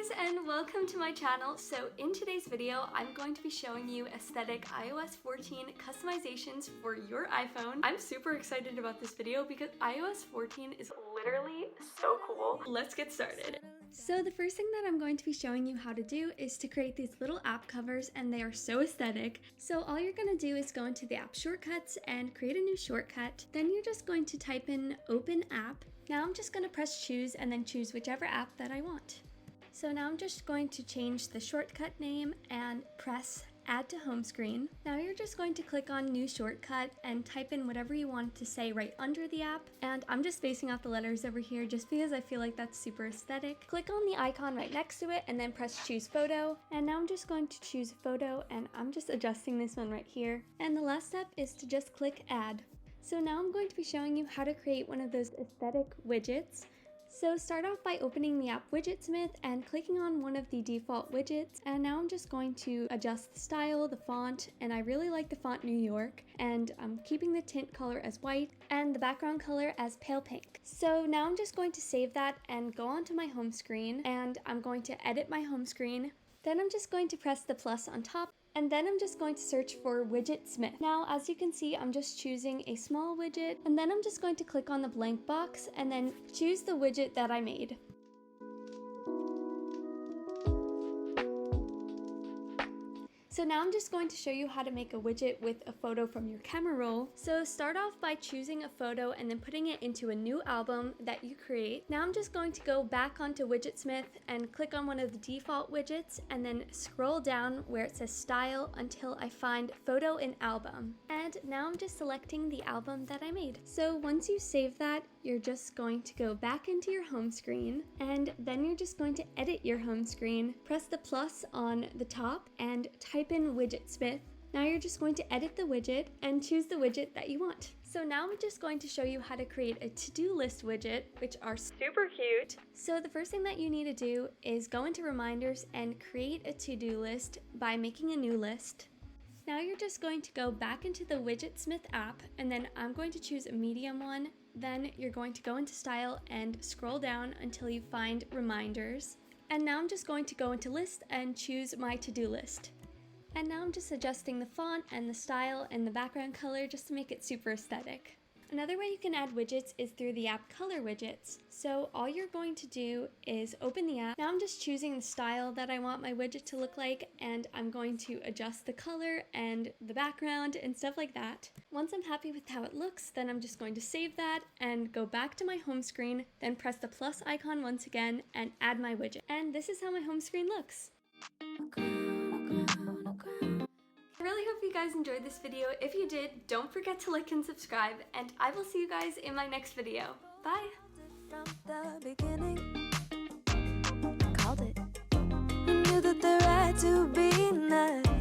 guys, and welcome to my channel. So in today's video, I'm going to be showing you aesthetic iOS 14 customizations for your iPhone. I'm super excited about this video because iOS 14 is literally so cool. Let's get started. So the first thing that I'm going to be showing you how to do is to create these little app covers, and they are so aesthetic. So all you're going to do is go into the app shortcuts and create a new shortcut. Then you're just going to type in open app. Now I'm just going to press choose and then choose whichever app that I want. So now I'm just going to change the shortcut name and press add to home screen. Now you're just going to click on new shortcut and type in whatever you want to say right under the app. And I'm just spacing out the letters over here just because I feel like that's super aesthetic. Click on the icon right next to it and then press choose photo. And now I'm just going to choose a photo and I'm just adjusting this one right here. And the last step is to just click add. So now I'm going to be showing you how to create one of those aesthetic widgets. So start off by opening the app Widgetsmith and clicking on one of the default widgets. And now I'm just going to adjust the style, the font, and I really like the font New York. And I'm keeping the tint color as white and the background color as pale pink. So now I'm just going to save that and go onto my home screen, and I'm going to edit my home screen. Then I'm just going to press the plus on top. And then I'm just going to search for widgetsmith. Now, as you can see, I'm just choosing a small widget, and then I'm just going to click on the blank box and then choose the widget that I made. So now I'm just going to show you how to make a widget with a photo from your camera roll. So start off by choosing a photo and then putting it into a new album that you create. Now I'm just going to go back onto Widgetsmith and click on one of the default widgets and then scroll down where it says style until I find photo in album. And now I'm just selecting the album that I made. So once you save that, you're just going to go back into your home screen, and then you're just going to edit your home screen. Press the plus on the top and type in widgetsmith. Now you're just going to edit the widget and choose the widget that you want. So now I'm just going to show you how to create a to-do list widget, which are super cute. So the first thing that you need to do is go into reminders and create a to-do list by making a new list. Now you're just going to go back into the Widgetsmith app, and then I'm going to choose a medium one. Then you're going to go into style and scroll down until you find reminders. And now I'm just going to go into list and choose my to-do list. And now I'm just adjusting the font and the style and the background color just to make it super aesthetic. Another way you can add widgets is through the app color widgets. So all you're going to do is open the app. Now I'm just choosing the style that I want my widget to look like, and I'm going to adjust the color and the background and stuff like that. Once I'm happy with how it looks, then I'm just going to save that and go back to my home screen, then press the plus icon once again and add my widget. And this is how my home screen looks. I really hope you guys enjoyed this video. If you did, don't forget to like and subscribe, and I will see you guys in my next video. Bye! From the beginning, I called it. I knew that the right to be not